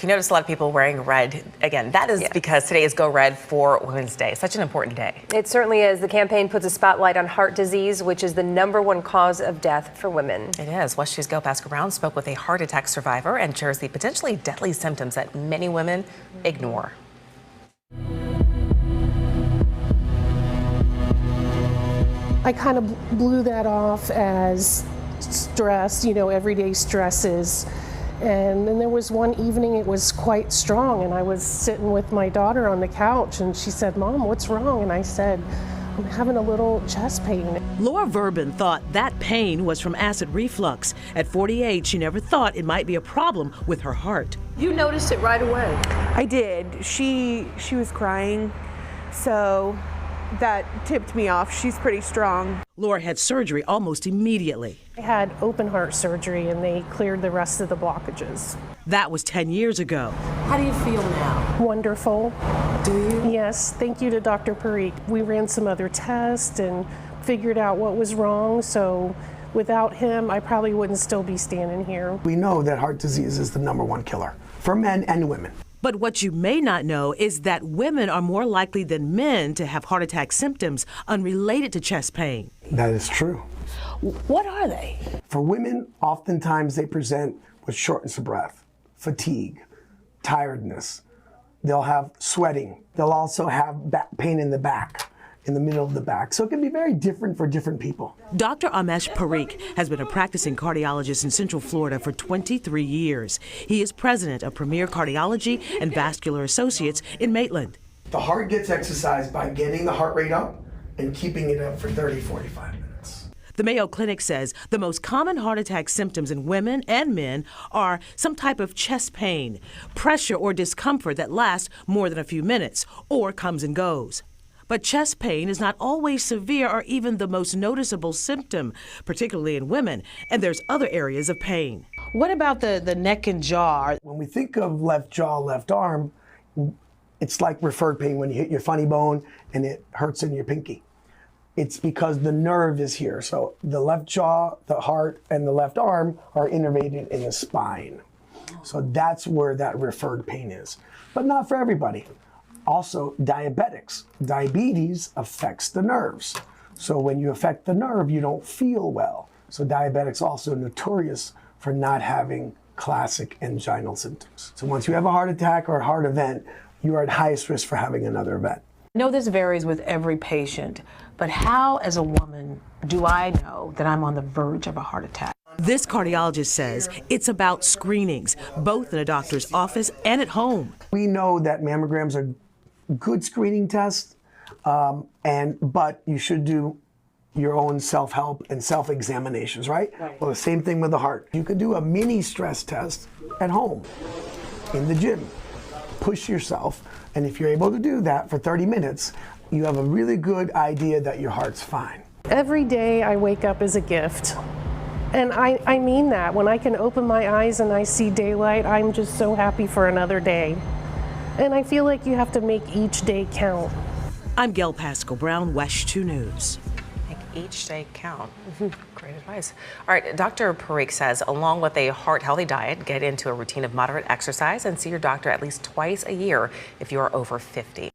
If you notice a lot of people wearing red, again, that is because today is Go Red for Women's Day. Such an important day. It certainly is. The campaign puts a spotlight on heart disease, which is the #1 cause of death for women. It is. West 2's Gail Pascal-Brown spoke with a heart attack survivor and shares the potentially deadly symptoms that many women ignore. I kind of blew that off as stress, everyday stresses. And then there was one evening it was quite strong, and I was sitting with my daughter on the couch, and she said, "Mom, what's wrong?" And I said, "I'm having a little chest pain." Laura Verbin thought that pain was from acid reflux. At 48, she never thought it might be a problem with her heart. You noticed it right away? I did. She was crying, so that tipped me off. She's pretty strong. Laura had surgery almost immediately. I had open heart surgery, and they cleared the rest of the blockages. That was 10 years ago. How do you feel now? Wonderful. Do you? Yes, thank you to Dr. Parikh. We ran some other tests and figured out what was wrong, so without him, I probably wouldn't still be standing here. We know that heart disease is the #1 killer for men and women. But what you may not know is that women are more likely than men to have heart attack symptoms unrelated to chest pain. That is true. What are they? For women, oftentimes they present with shortness of breath, fatigue, tiredness. They'll have sweating. They'll also have back pain in the back, in the middle of the back. So it can be very different for different people. Dr. Amesh Parikh has been a practicing cardiologist in Central Florida for 23 years. He is president of Premier Cardiology and Vascular Associates in Maitland. The heart gets exercised by getting the heart rate up and keeping it up for 30-45 minutes. The Mayo Clinic says the most common heart attack symptoms in women and men are some type of chest pain, pressure or discomfort that lasts more than a few minutes or comes and goes. But chest pain is not always severe or even the most noticeable symptom, particularly in women, and there's other areas of pain. What about the neck and jaw? When we think of left jaw, left arm, it's like referred pain when you hit your funny bone and it hurts in your pinky. It's because the nerve is here. So the left jaw, the heart, and the left arm are innervated in the spine. So that's where that referred pain is, but not for everybody. Also, diabetics. Diabetes affects the nerves. So when you affect the nerve, you don't feel well. So diabetics also notorious for not having classic anginal symptoms. So once you have a heart attack or a heart event, you are at highest risk for having another event. I know this varies with every patient, but how, as a woman, do I know that I'm on the verge of a heart attack? This cardiologist says it's about screenings, both in a doctor's office and at home. We know that mammograms are good screening tests, but you should do your own self-help and self-examinations, right? Well, the same thing with the heart. You could do a mini stress test at home, in the gym. Push yourself, and if you're able to do that for 30 minutes, you have a really good idea that your heart's fine. Every day I wake up as a gift. And I mean that. When I can open my eyes and I see daylight, I'm just so happy for another day. And I feel like you have to make each day count. I'm Gail Pascal-Brown, West 2 News. Make each day count. Great advice. All right, Dr. Parikh says, along with a heart-healthy diet, get into a routine of moderate exercise and see your doctor at least twice a year if you are over 50.